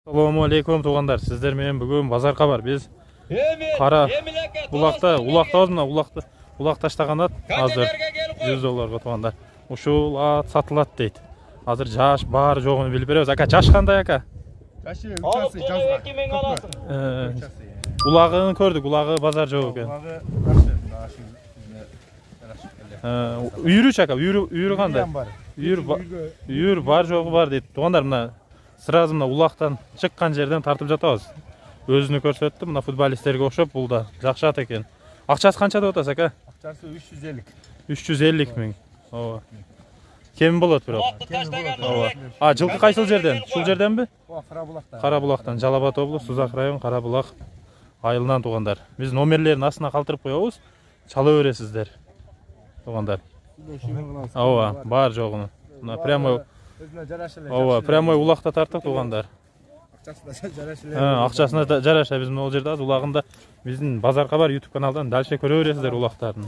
Assalamu alaikum туғандар. Сіздер менен бүгін базарқа бар. Біз қара улақта улақ таштаған ат азыр $100 туғандар. Ушул ат сатылат дейді. Азыр жаш бар жоғын біліп береміз. Ака жаш қандай ака? Жашы үкасы жазға. 2000 аласың. Улағын көрдік, улағы базар жоғы екен. Үйірі ака, үйірі қандай? Үйір бар жоғы бар дейді. Туғандар мына сразу мына улақтан шыққан жерден тартып жатабыз. Өзүнү көрсөттү, мына футболисттерге окшоп, бул да жакшы ат экен. Акчасы канча деп атасыз ака? Акчасы 350. 350 000. Ооба. Кем болот бирок? Ооба. Жылкы кайсыл жерден? Шул жерденби? Ооба, Карабулактан. Карабулактан, Жалал Абад облусу, Сузак район, Карабулак айылынан туғандар. Биз номерлерин астына калтырып коебуз. Чала бересиздер. Туғандар. Ооба, бар жогуну. Мына прямой Ооба, прямой улакта тарттык туғандар. Акчасына жараша биз ол жерде аз улагында биздин базарка бар YouTube каналдан дальше көрө бересиздер улактарын.